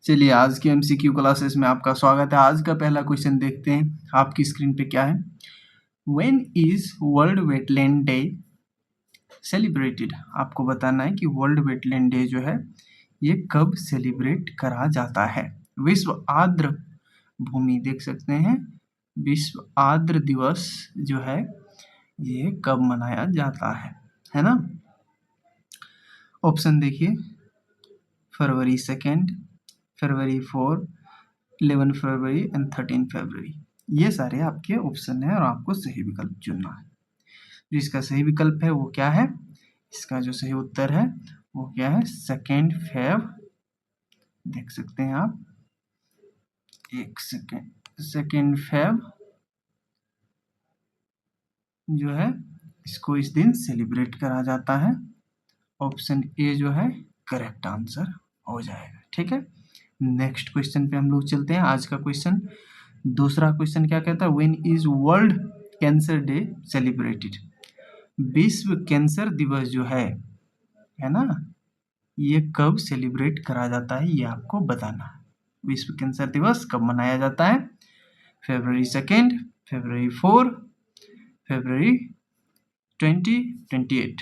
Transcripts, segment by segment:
चलिए आज की एमसीक्यू क्लासेस में आपका स्वागत है। आज का पहला क्वेश्चन देखते हैं आपकी स्क्रीन पे क्या है। When is world wetland day celebrated? आपको बताना है कि वर्ल्ड वेटलैंड डे जो है ये कब सेलिब्रेट करा जाता है। विश्व आर्द्र भूमि देख सकते हैं, विश्व आर्द्र दिवस जो है ये कब मनाया जाता है ना। ऑप्शन देखिए, फरवरी 2, फरवरी 4, 11 फरवरी एंड 13 फरवरी। ये सारे आपके ऑप्शन हैं और आपको सही विकल्प चुनना है। जो इसका सही विकल्प है वो क्या है, इसका जो सही उत्तर है वो क्या है, 2 फेब। देख सकते हैं आप, 2 फेब जो है इसको इस दिन सेलिब्रेट करा जाता है। ऑप्शन ए जो है करेक्ट आंसर हो जाएगा। ठीक है, नेक्स्ट क्वेश्चन पे हम लोग चलते हैं। आज का क्वेश्चन, दूसरा क्वेश्चन क्या कहता है, when is world cancer day celebrated? विश्व कैंसर दिवस जो है ना, ये कब सेलिब्रेट करा जाता है, ये आपको बताना है। विश्व कैंसर दिवस कब मनाया जाता है? फरवरी 2, फरवरी 4, फरवरी 2028।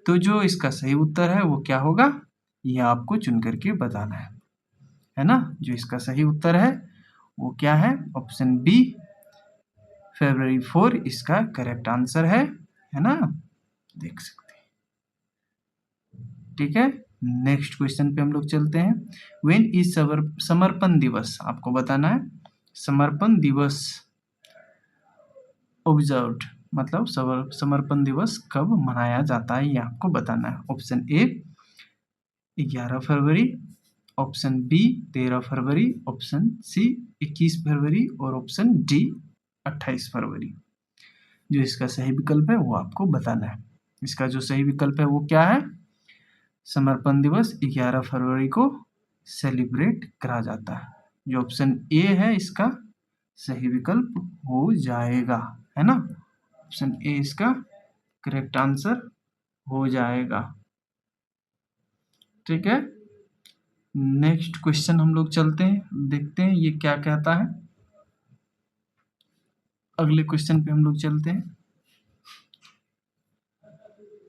तो जो इसका सही उत्तर है वो क्या होगा, ये आपको चुन करके बताना है ना। जो इसका सही उत्तर है वो क्या है, ऑप्शन बी फरवरी 4 इसका करेक्ट आंसर है ना। देख सकते हैं। ठीक है, नेक्स्ट क्वेश्चन पे हम लोग चलते हैं। व्हेन इज समर्पण दिवस? आपको बताना है समर्पण दिवस ऑब्जर्व्ड, मतलब समर्पण दिवस कब मनाया जाता है, ये आपको बताना है। ऑप्शन ए 11 फरवरी, ऑप्शन बी 13 फरवरी, ऑप्शन सी 21 फरवरी और ऑप्शन डी 28 फरवरी। जो इसका सही विकल्प है वो आपको बताना है। इसका जो सही विकल्प है वो क्या है, समर्पण दिवस 11 फरवरी को सेलिब्रेट करा जाता है। जो ऑप्शन ए है इसका सही विकल्प हो जाएगा, है ना। ऑप्शन ए इसका करेक्ट आंसर हो जाएगा। ठीक है, नेक्स्ट क्वेश्चन हम लोग चलते हैं, देखते हैं ये क्या कहता है। अगले क्वेश्चन पे हम लोग चलते हैं।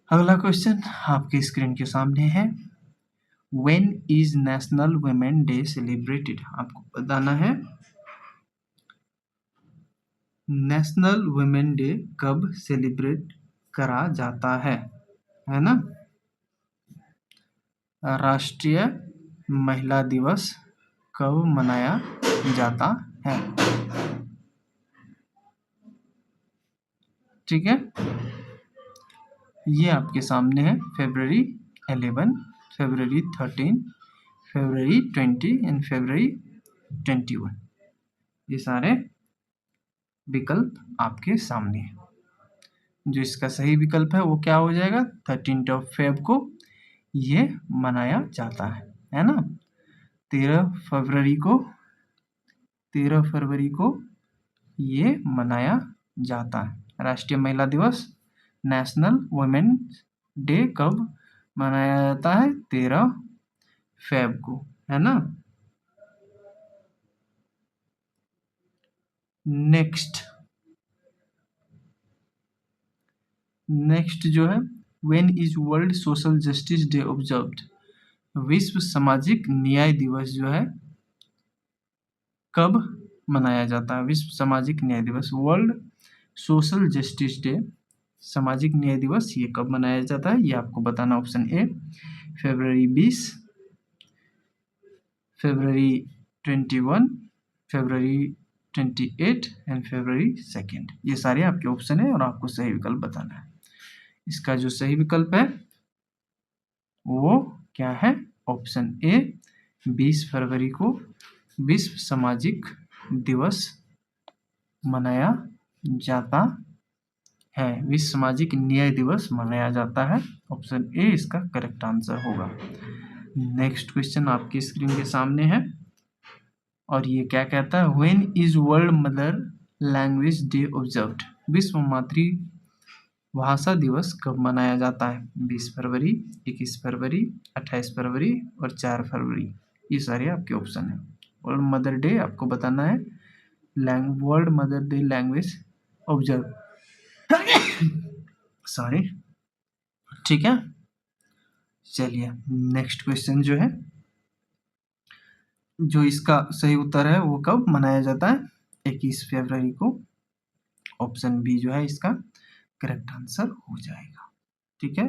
अगला क्वेश्चन आपके स्क्रीन के सामने है। When is national women day celebrated? आपको बताना है नेशनल वुमेन डे कब सेलिब्रेट करा जाता है ना। राष्ट्रीय महिला दिवस कब मनाया जाता है? ठीक है, ये आपके सामने है। फरवरी 11, फरवरी 13, फरवरी 20 एंड फरवरी 21। ये सारे विकल्प आपके सामने हैं। जो इसका सही विकल्प है वो क्या हो जाएगा, 13 फेब को ये मनाया जाता है ना। 13 फरवरी को ये मनाया जाता है। राष्ट्रीय महिला दिवस, नेशनल वुमेन डे कब मनाया जाता है, 13 फेब को, है ना। नेक्स्ट जो है, when is world social justice day observed? विश्व सामाजिक न्याय दिवस जो है कब मनाया जाता है? विश्व सामाजिक न्याय दिवस, वर्ल्ड सोशल जस्टिस डे, सामाजिक न्याय दिवस, ये कब मनाया जाता है, ये आपको बताना। ऑप्शन ए फरवरी 20, फरवरी 21, फरवरी 28 एंड फरवरी 2। ये सारे आपके ऑप्शन है और आपको सही विकल्प बताना है। इसका जो सही विकल्प है वो क्या है, ऑप्शन ए 20 फरवरी को विश्व सामाजिक दिवस मनाया जाता है, विश्व सामाजिक न्याय दिवस मनाया जाता है। ऑप्शन ए इसका करेक्ट आंसर होगा। नेक्स्ट क्वेश्चन आपकी स्क्रीन के सामने है और ये क्या कहता है, when is world mother language day observed? विश्व मातृभाषा दिवस कब मनाया जाता है? 20 फरवरी, 21 फरवरी, 28 फरवरी और 4 फरवरी। ये सारे आपके ऑप्शन है। वर्ल्ड मदर डे आपको बताना है, world mother day language observe sorry, ठीक है। चलिए नेक्स्ट क्वेश्चन जो है, जो इसका सही उत्तर है वो कब मनाया जाता है, 21 फरवरी को। ऑप्शन बी जो है इसका करेक्ट आंसर हो जाएगा, ठीक है।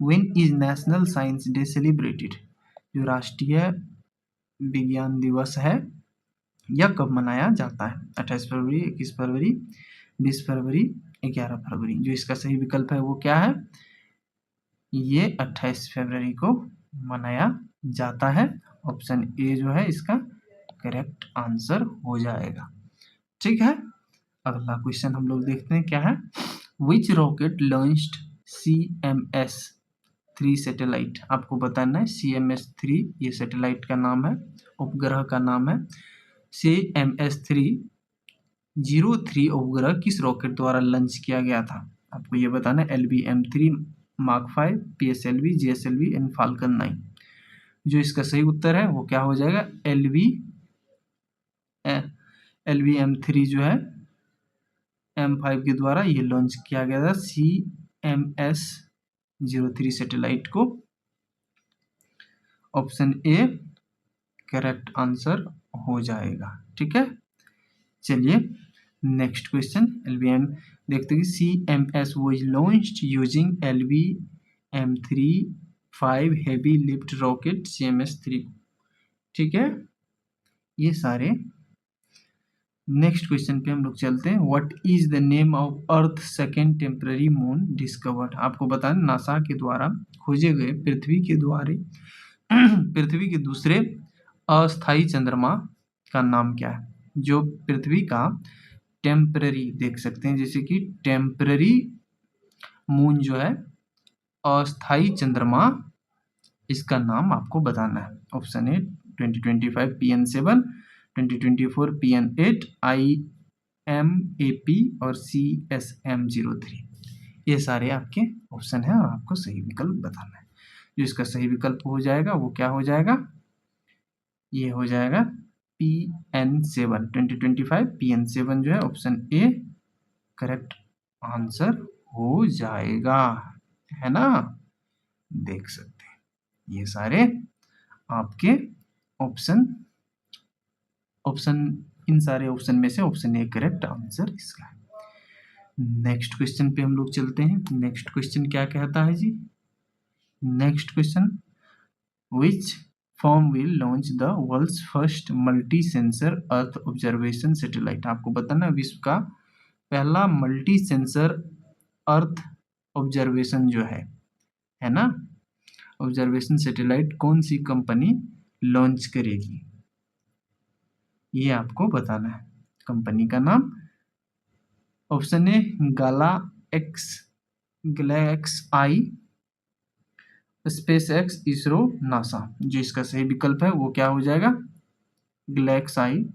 When is national science day celebrated, जो राष्ट्रीय विज्ञान दिवस है यह कब मनाया जाता है, 28 फरवरी, 21 फरवरी, 20 फरवरी, 11 फरवरी। जो इसका सही विकल्प है वो क्या है, ये 28 फरवरी को मनाया जाता है। ऑप्शन ए जो है इसका करेक्ट आंसर हो जाएगा, ठीक है। अगला क्वेश्चन हम लोग देखते हैं क्या है। विच रॉकेट लॉन्च्ड CMS-3 सैटेलाइट, आपको बताना है CMS-3 ये सैटेलाइट का नाम है, उपग्रह का नाम है। CMS-3 उपग्रह किस रॉकेट द्वारा लॉन्च किया गया था, आपको ये बताना है। LVM-3, Mark 5, PSLV, GSLV and falcon 9। जो इसका सही उत्तर है वो क्या हो जाएगा, LVM-3 जो है M5 के द्वारा ये लॉन्च किया गया था CMS-03 सैटेलाइट को। ऑप्शन ए करेक्ट आंसर हो जाएगा, ठीक है। चलिए नेक्स्ट क्वेश्चन, LVM देखते हैं। CMS was launched using LVM-3 heavy lift rocket CMS-3, ठीक है। ये सारे नेक्स्ट क्वेश्चन पे हम लोग चलते हैं। What is the name of earth second temporary moon discovered, आपको बताना नासा के द्वारा खोजे गए पृथ्वी के दूसरे अस्थायी चंद्रमा का नाम क्या है। जो पृथ्वी का टेम्पररी देख सकते हैं, जैसे कि टेम्पररी मून जो है अस्थायी चंद्रमा, इसका नाम आपको बताना है। ऑप्शन ए 2025 PN7, 2024 PN8, IMAP और CSM-03। ये सारे आपके ऑप्शन हैं और आपको सही विकल्प बताना है। जो इसका सही विकल्प हो जाएगा वो क्या हो जाएगा, ये हो जाएगा PN7, 2025 PN7 जो है ऑप्शन ए करेक्ट आंसर हो जाएगा, है ना। देख सकते हैं ये सारे आपके ऑप्शन इन सारे ऑप्शन में से ऑप्शन ए करेक्ट आंसर इसका है। नेक्स्ट क्वेश्चन पे हम लोग चलते हैं। नेक्स्ट क्वेश्चन क्या कहता है जी, next question, which firm will launch the world's first multi sensor earth observation satellite, आपको बताना विश्व का पहला मल्टी सेंसर अर्थ ऑब्जर्वेशन जो है ना, ऑब्जर्वेशन सैटेलाइट कौन सी कंपनी लॉन्च करेगी, ये आपको बताना है। कंपनी का नाम, option A GalaxEye, SpaceX, ISRO, NASA. जो इसका सही विकल्प है वो क्या हो जाएगा, गैलेक्साई।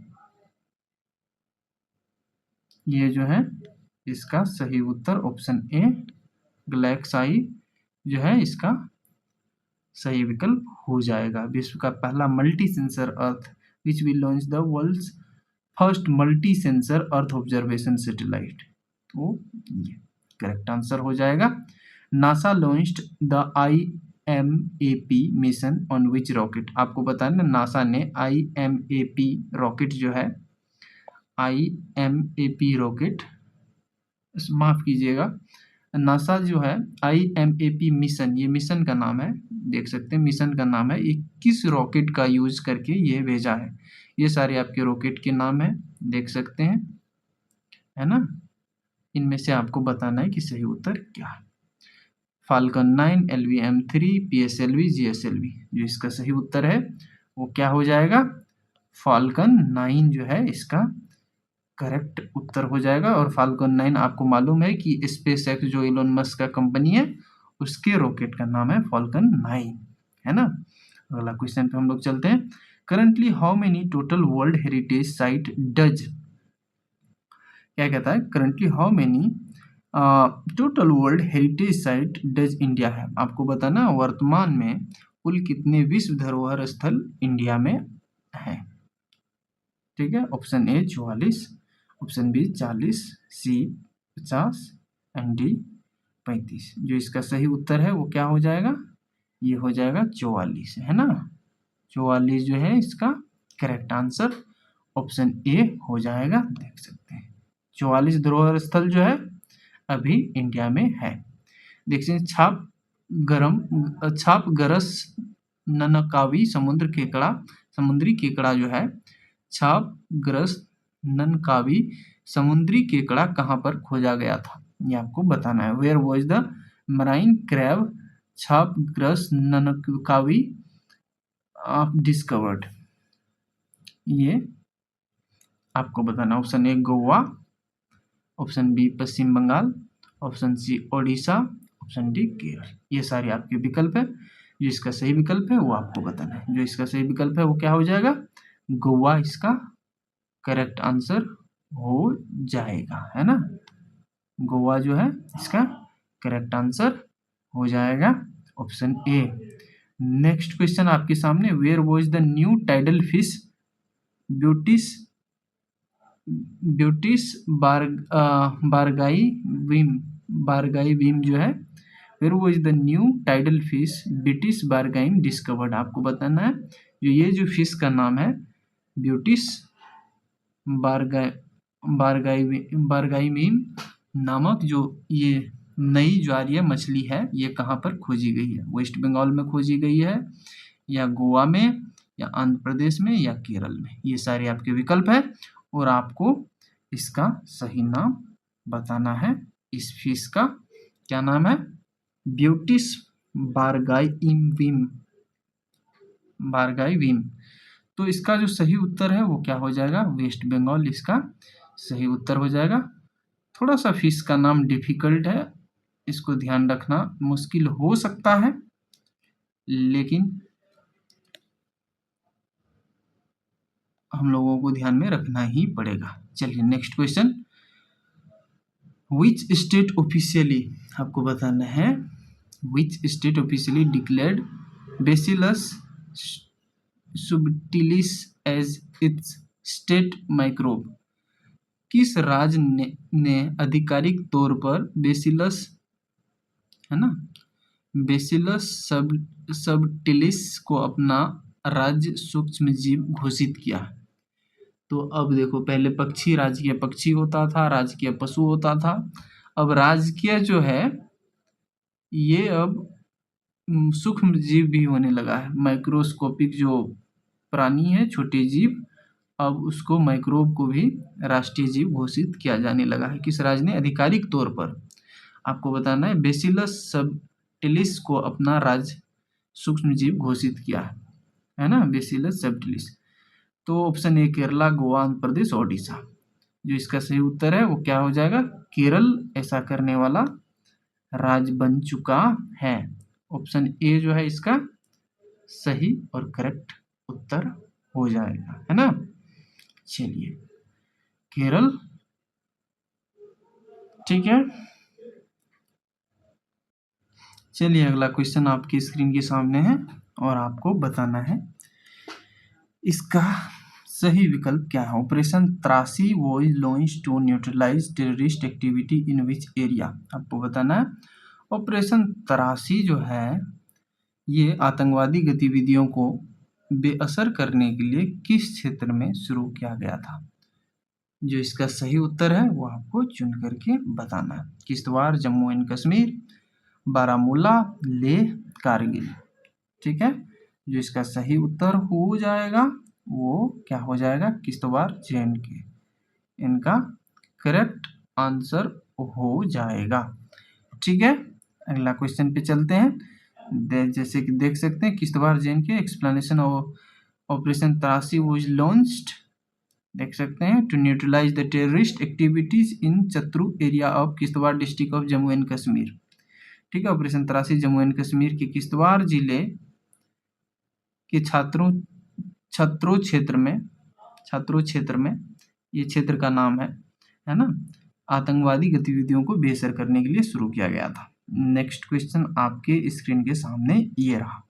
ये जो है इसका सही उत्तर ऑप्शन ए गैलेक्साई जो है इसका सही विकल्प हो जाएगा। विश्व का पहला multi sensor earth which will launch the world's first multi sensor earth observation satellite, तो ये करेक्ट आंसर हो जाएगा। NASA launched the IMAP mission on which rocket, आपको बताना नासा ने IMAP रॉकेट जो है, IMAP रॉकेट, माफ कीजिएगा, नासा जो है IMAP मिशन, ये मिशन का नाम है, देख सकते हैं मिशन का नाम है, ये किस रॉकेट का यूज करके ये भेजा है। ये सारे आपके रॉकेट के नाम है, देख सकते हैं, है ना। इनमें से आपको बताना है कि सही उत्तर क्या है। Falcon 9, LVM-3, PSLV, GSLV। जो इसका सही उत्तर है वो क्या हो जाएगा, फाल्कन 9 जो है इसका करेक्ट उत्तर हो जाएगा। और फाल्कन 9 आपको मालूम है कि SpaceX जो इलोन मस्क का कंपनी है उसके रॉकेट का नाम है फाल्कन 9, है ना। अगला क्वेश्चन पे हम लोग चलते हैं। Currently how many total world heritage site does, क्या कहता है, currently how many total world heritage site does India है, आपको बताना वर्तमान में कुल कितने विश्व धरोहर स्थल इंडिया में हैं? ठीक है, option A 44, option B 40, C 50 and D 35। जो इसका सही उत्तर है वो क्या हो जाएगा? ये हो जाएगा 44, है ना। 44 जो है इसका करेक्ट आंसर ऑप्शन ए हो जाएगा। देख सकते हैं 44 धरोहर स्थल जो है अभी इंडिया में है। देखिए छाप गरस ननकावी समुद्री केकड़ा जो है छाप गरस ननकावी समुद्री केकड़ा कहाँ पर खोजा गया था, ये आपको बताना है। Where was the marine crab छाप ग्रस ननकावी डिस्कवर्ड, ये आपको बताना। Option A Goa, option B Paschim Bengal, option C Odisha, option D Kerala. ये सारे आपके विकल्प है। जो इसका सही विकल्प है वो आपको बताना है। जो इसका सही विकल्प है वो क्या हो जाएगा? गोवा इसका करेक्ट आंसर हो जाएगा, है ना। गोवा जो है इसका करेक्ट आंसर हो जाएगा ऑप्शन ए। नेक्स्ट क्वेश्चन आपके सामने, where was the new tidal fish Butis बारगाई बीम जो है, where was the new tidal fish Butis बारगाइम डिस्कवर्ड। आपको बताना है जो ये जो फिश का नाम है ब्यूटिस बारगाइम नामक जो ये नई ज्वारीय मछली है, ये कहाँ पर खोजी गई है? वेस्ट बंगाल में खोजी गई है, या गोवा में, या आंध्र प्रदेश में, या केरल में? ये सारे आपके विकल्प है और आपको इसका सही नाम बताना है। इस फिश का क्या नाम है? ब्यूटिस बारगाइम। तो इसका जो सही उत्तर है वो क्या हो जाएगा? वेस्ट बंगाल इसका सही उत्तर हो जाएगा। थोड़ा सा फिश का नाम डिफिकल्ट है, इसको ध्यान रखना मुश्किल हो सकता है, लेकिन हम लोगों को ध्यान में रखना ही पड़ेगा। चलिए next question, which state officially, आपको बताना है which state officially declared Bacillus subtilis as its state microbe. किस राज्य ने आधिकारिक तौर पर बेसिलस, है ना, बेसिलस सबटिलिस को अपना राज्य सूक्ष्म जीव घोषित किया? तो अब देखो, पहले पक्षी, राजकीय पक्षी होता था, राजकीय पशु होता था। अब राजकीय जो है ये अब सूक्ष्म जीव भी होने लगा है। माइक्रोस्कोपिक जो प्राणी है, छोटे जीव, अब उसको माइक्रोब को भी राष्ट्रीय जीव घोषित किया जाने लगा है। किस राज्य ने आधिकारिक तौर पर? आपको बताना है बेसिलस सबटिलिस को अपना राज्य सूक्ष्म जीव घोषित किया है ना, बेसिलस सबटिलिस। तो ऑप्शन ए केरला, गोवा, आंध्र प्रदेश, ओडिशा। जो इसका सही उत्तर है वो क्या हो जाएगा? केरल ऐसा करने वाला राज्य बन चुका है। ऑप्शन ए जो है इसका सही और करेक्ट उत्तर हो जाएगा, है ना। चलिए केरल, ठीक है। चलिए अगला क्वेश्चन आपकी स्क्रीन के सामने है और आपको बताना है इसका सही विकल्प क्या है। Operation Trashi was launch to neutralise terrorist activity in which area. आपको बताना है ऑपरेशन त्रासी जो है ये आतंकवादी गतिविधियों को बेअसर करने के लिए किस क्षेत्र में शुरू किया गया था? जो इसका सही उत्तर है वो आपको चुन करके बताना है। किश्तवाड़, जम्मू एंड कश्मीर, बारामूला, लेह, कारगिल। ठीक है, जो इसका सही उत्तर हो जाएगा वो क्या हो जाएगा? किश्तवाड़, जे.एंड.के। इनका करेक्ट आंसर हो जाएगा। ठीक है, अगला क्वेश्चन पे चलते हैं। जैसे कि देख सकते हैं Kishtwar, J and K, explanation of operation Trashi was launched, देख सकते हैं, to neutralise the terrorist activities in Chatroo area of Kishtwar district of Jammu and Kashmir. ठीक है, ऑपरेशन त्रासी जम्मू एंड कश्मीर के किश्तवाड़ जिले के छत्रो क्षेत्र में ये क्षेत्र का नाम है ना, आतंकवादी गतिविधियों को बेअसर करने के लिए शुरू किया गया था। नेक्स्ट क्वेश्चन आपके स्क्रीन के सामने ये रहा।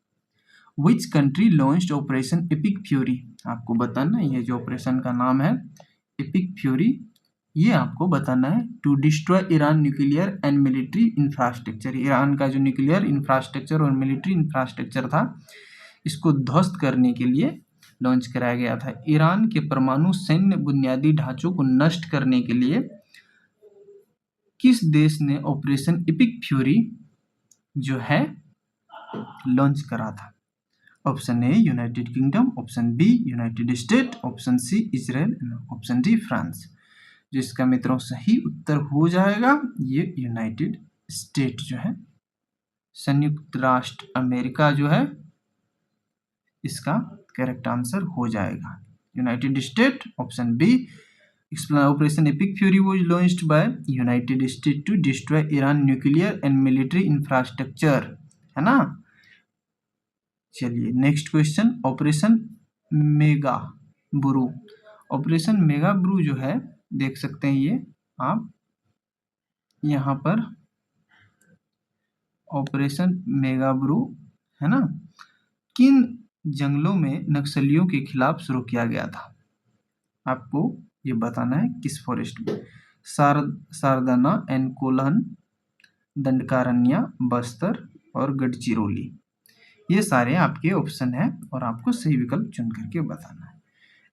Which country launched operation epic fury, आपको बताना ये जो ऑपरेशन का नाम है एपिक फ्यूरी, ये आपको बताना है। To destroy Iran nuclear and military infrastructure, Iran का जो न्यूक्लियर इंफ्रास्ट्रक्चर और मिलिट्री इंफ्रास्ट्रक्चर था इसको ध्वस्त करने के लिए लॉन्च कराया गया था। ईरान के परमाणु सैन्य बुनियादी ढांचों को नष्ट करने के लिए किस देश ने ऑपरेशन एपिक फ्यूरी जो है लॉन्च करा था? Option A United Kingdom, option B United State, option C Israel, option D France. जो इसका मित्रों सही उत्तर हो जाएगा ये यूनाइटेड स्टेट जो है, संयुक्त राष्ट्र अमेरिका जो है इसका करेक्ट आंसर हो जाएगा United State, option B. Operation epic fury was launched by United State to destroy Iran nuclear and military infrastructure, है ना। चलिए next question, operation Megaburu. Operation Megaburu जो है देख सकते हैं ये आप यहाँ पर ऑपरेशन मेगा ब्रू, है ना, किन जंगलों में नक्सलियों के खिलाफ शुरू किया गया था? आपको ये बताना है किस फॉरेस्ट में। सारदाना एंड कोल्हन, दंडकारण्य, बस्तर और गढ़चिरौली, ये सारे आपके ऑप्शन हैं और आपको सही विकल्प चुन करके बताना है।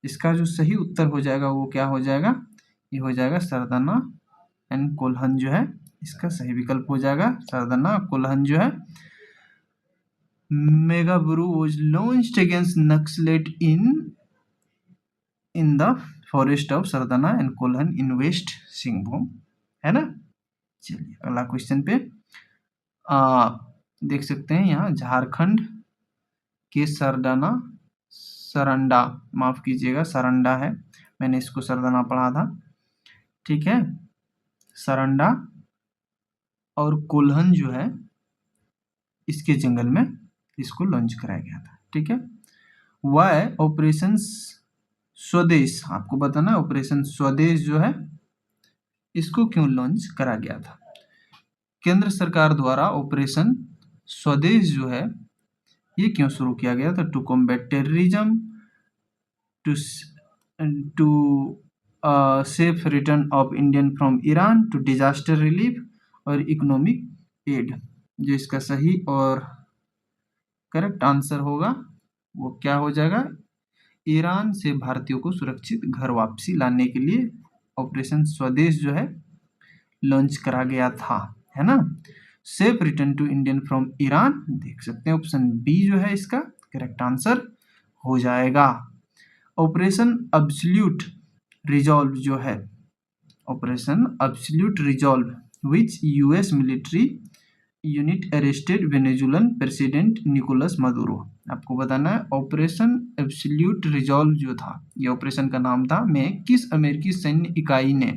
इसका जो सही उत्तर हो जाएगा वो क्या हो जाएगा, ये हो जाएगा सरदाना एंड कोल्हन जो है इसका सही विकल्प हो जाएगा सरदाना कोल्हन जो है। Megaburu was launched against Naxalite in the forest of Saranda and Kolhan in West Singhbhum, है ना। चलिए अगला क्वेश्चन पे देख सकते हैं यहाँ झारखंड के सरंडा, माफ कीजिएगा सरंडा है, मैंने इसको सरदाना पढ़ा था, ठीक है। सरंडा और कोल्हन जो है इसके जंगल में इसको लॉन्च कराया गया था, ठीक है। वाई ऑपरेशन स्वदेश, आपको बताना है ऑपरेशन स्वदेश जो है इसको क्यों लॉन्च करा गया था? केंद्र सरकार द्वारा ऑपरेशन स्वदेश जो है ये क्यों शुरू किया गया था? To combat terrorism, to safe return of Indian from Iran, to disaster relief और इकोनॉमिक एड। जो इसका सही और करेक्ट आंसर होगा वो क्या हो जाएगा, ईरान से भारतीयों को सुरक्षित घर वापसी लाने के लिए ऑपरेशन स्वदेश जो है लॉन्च करा गया था, है ना। Safe return to Indian from Iran, देख सकते हैं ऑप्शन बी जो है इसका करेक्ट आंसर हो जाएगा। ऑपरेशन अब्सोल्यूट रिजॉल्व जो है, operation absolute resolve which US military unit arrested Venezuelan president Nicolas Maduro. आपको बताना है ऑपरेशन एब्सोल्यूट रिजॉल्व जो था ये ऑपरेशन का नाम था, में किस अमेरिकी सैन्य इकाई ने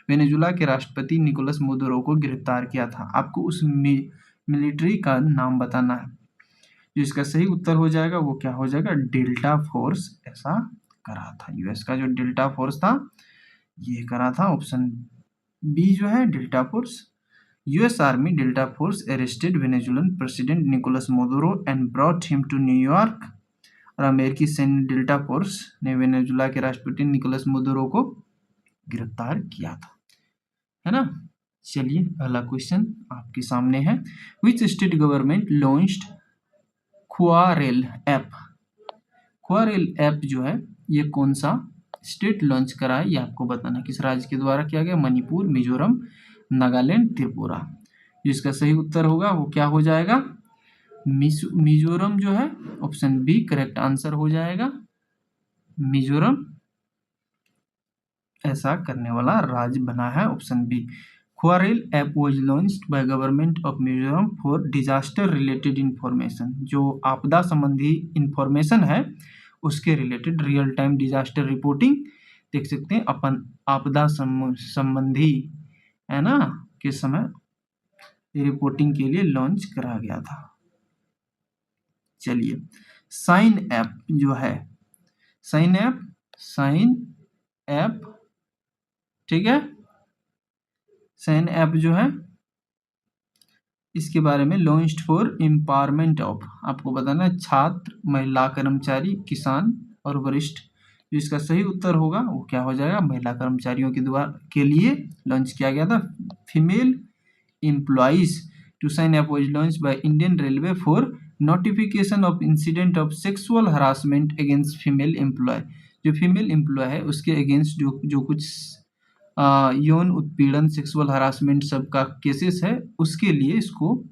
वेनेजुला के राष्ट्रपति निकोलस मदुरो को गिरफ्तार किया था? आपको उस मिलिट्री का नाम बताना है। जो इसका सही उत्तर हो जाएगा वो क्या हो जाएगा, डेल्टा फोर्स ऐसा करा था। यूएस का जो डेल्टा फोर्स था ये करा था, ऑप्शन बी जो है Delta Force. US army Delta Force arrested Venezuelan president Nicolas Maduro and brought him to New York. और अमेरिकी सैन्य डेल्टा फोर्स ने वेनेजुला के राष्ट्रपति निकोलस मदुरो को गिरफ्तार किया था, है ना। चलिए अगला क्वेश्चन आपके सामने है, which state government launched क्वारेल app. क्वारेल app जो है ये कौन सा स्टेट लॉन्च करा है, ये आपको बताना, किस राज्य के द्वारा किया गया, मणिपुर, मिजोरम, नागालैंड, त्रिपुरा। जिसका सही उत्तर होगा वो क्या हो जाएगा, मिजोरम जो है, ऑप्शन बी करेक्ट आंसर हो जाएगा। मिजोरम ऐसा करने वाला राज्य बना है, ऑप्शन बी। क्वारेल app was launched by government of Mizoram for disaster related information. जो आपदा संबंधी इंफॉर्मेशन है उसके related real time disaster reporting, देख सकते हैं अपन आपदा संबंधी, है ना, के समय रिपोर्टिंग के लिए लॉन्च करा गया था। चलिए साइन ऐप जो है, साइन ऐप, ठीक है, साइन ऐप जो है इसके बारे में लॉन्च्ड फॉर एम्पावरमेंट ऑफ, आपको बताना है छात्र, महिला कर्मचारी, किसान और वरिष्ठ। जो इसका सही उत्तर होगा वो क्या हो जाएगा, महिला कर्मचारियों के द्वारा के लिए लॉन्च किया गया था। Female employees to sign up was launch by Indian railway for notification of incident of sexual harassment against female employee. जो फीमेल एम्प्लॉय है उसके अगेंस्ट जो कुछ यौन उत्पीड़न, सेक्सुअल हरासमेंट सब का केसेस है, उसके लिए इसको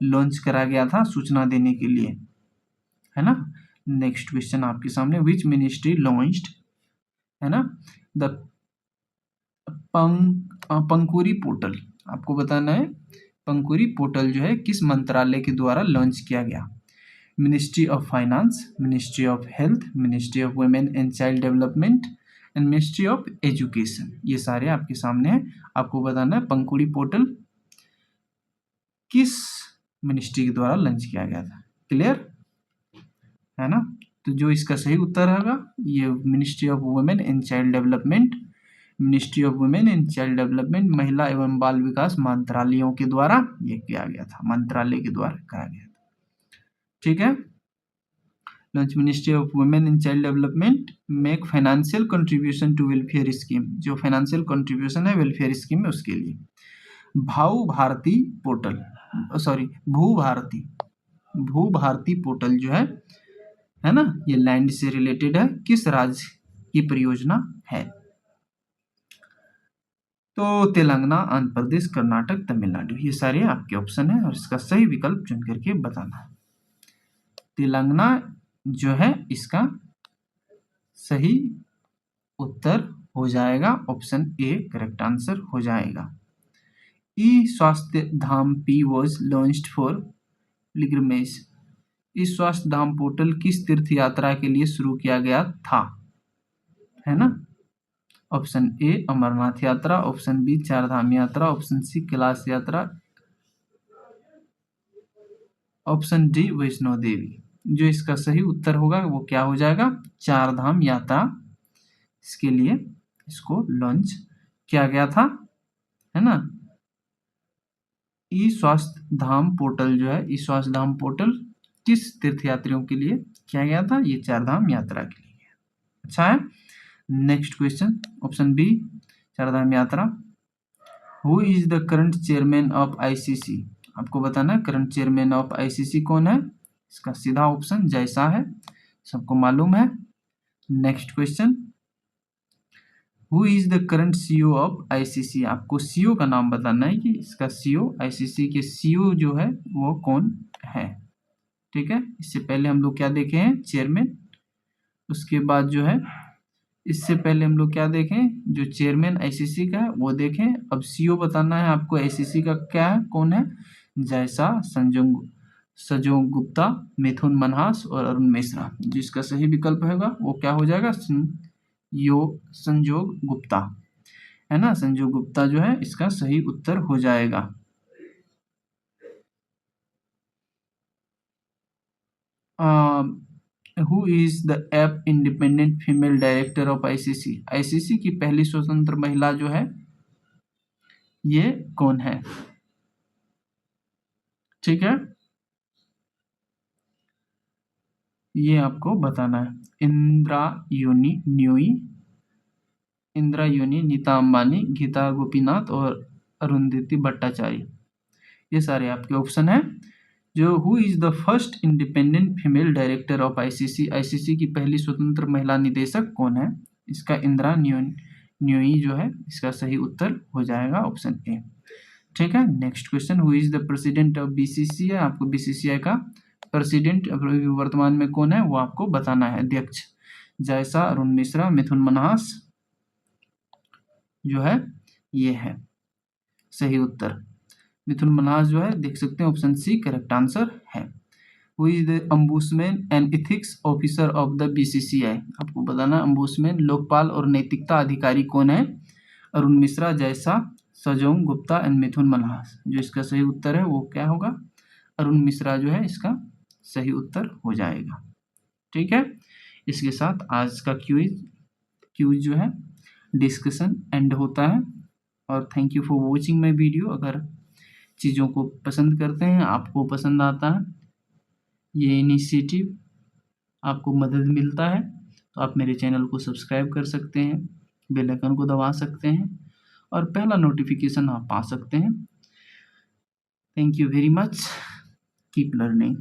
लॉन्च करा गया था सूचना देने के लिए, है ना। नेक्स्ट क्वेश्चन आपके सामने, विच मिनिस्ट्री लॉन्च्ड, है ना, द पंकुरी पोर्टल। आपको बताना है पंकुरी पोर्टल जो है किस मंत्रालय के द्वारा लॉन्च किया गया। Ministry of finance, ministry of health, ministry of women and child development and ministry of education. ये सारे आपके सामने हैं। आपको बताना है पंकुड़ी पोर्टल किस मिनिस्ट्री के द्वारा लॉन्च किया गया था। क्लियर है ना। तो जो इसका सही उत्तर होगा ये ministry of women and child development, ministry of women and child development, महिला एवं बाल विकास मंत्रालयों के द्वारा ये किया गया था, मंत्रालय के द्वारा करा गया था। ठीक है। Launch ministry of women and child development make financial contribution to welfare scheme. जो फाइनेंशियल कंट्रीब्यूशन है वेलफेयर स्कीम में उसके लिए। भाव भारती पोर्टल, सॉरी भू भारती पोर्टल जो है ना, ये लैंड से रिलेटेड है, किस राज्य की परियोजना है। तो तेलंगाना, आंध्र प्रदेश, कर्नाटक, तमिलनाडु, ये सारे आपके ऑप्शन है और इसका सही विकल्प चुन करके बताना है। तेलंगाना जो है इसका सही उत्तर हो जाएगा, ऑप्शन ए करेक्ट आंसर हो जाएगा। E Swasthya Dham P was launched for pilgrimage. इस स्वास्थ्य धाम पोर्टल किस तीर्थ यात्रा के लिए शुरू किया गया था, है ना। ऑप्शन ए अमरनाथ यात्रा, ऑप्शन बी चारधाम यात्रा, ऑप्शन सी कैलाश यात्रा, ऑप्शन डी वैष्णो देवी। जो इसका सही उत्तर होगा वो क्या हो जाएगा, चारधाम यात्रा। इसके लिए इसको लॉन्च किया गया था, है ना। ई स्वास्थ्य धाम पोर्टल जो है, ई स्वास्थ्य धाम पोर्टल किस तीर्थयात्रियों के लिए किया गया था, ये चारधाम यात्रा के लिए। अच्छा है। Next question option B Chardham Yatra. Who is the current chairman of ICC. आपको बताना है करंट चेयरमैन ऑफ आईसीसी कौन है। इसका सीधा ऑप्शन जैसा है, सबको मालूम है। Next question, who is the current CEO of ICC. आपको सीईओ का नाम बताना है कि इसका सीईओ, आईसीसी के सीईओ जो है वो कौन है। ठीक है। इससे पहले हम लोग क्या देखे हैं, चेयरमैन। उसके बाद जो है इससे पहले हम लोग क्या देखें, जो चेयरमैन आईसीसी का है वो देखें। अब सीईओ बताना है आपको आईसीसी का क्या है, कौन है। जैसा, सजोंग गुप्ता, मिथुन मनहास और अरुण मिश्रा। जिसका सही विकल्प होगा वो क्या हो जाएगा, संजोग गुप्ता, है ना। संजोग गुप्ता जो है इसका सही उत्तर हो जाएगा। Who is the app independent female director of ICC. ICC की पहली स्वतंत्र महिला जो है ये कौन है। ठीक है, ये आपको बताना है। इंदिरा यूनी, नीता अंबानी, गीता गोपीनाथ और अरुंधति भट्टाचार्य। ये सारे आपके ऑप्शन है। जो who is the first independent female director of ICC. ICC की पहली स्वतंत्र महिला निदेशक कौन है। इसका इंदिरा न्योई जो है इसका सही उत्तर हो जाएगा, ऑप्शन ए। ठीक है। Next question, who is the president of BCCI. आपको बीसीसीआई का प्रेसिडेंट वर्तमान में कौन है वो आपको बताना है। अध्यक्ष जैसा, अरुण मिश्रा, मिथुन मनहास जो है ये है सही उत्तर। मिथुन मनहास जो है देख सकते हैं, ऑप्शन सी करेक्ट आंसर है। Who is the ombudsman and ethics officer of the BCCI. आपको बताना अम्बुसमैन, लोकपाल और नैतिकता अधिकारी कौन है। अरुण मिश्रा, जैसा, सजोंग गुप्ता एंड मिथुन मनहास। जो इसका सही उत्तर है वो क्या होगा, अरुण मिश्रा जो है इसका सही उत्तर हो जाएगा। ठीक है। इसके साथ आज का क्यूज जो है डिस्कशन एंड होता है। और thank you for watching my video. अगर चीज़ों को पसंद करते हैं, आपको पसंद आता है ये इनिशिएटिव, आपको मदद मिलता है, तो आप मेरे चैनल को सब्सक्राइब कर सकते हैं, बेल आइकन को दबा सकते हैं और पहला नोटिफिकेशन आप पा सकते हैं। Thank you very much, keep learning.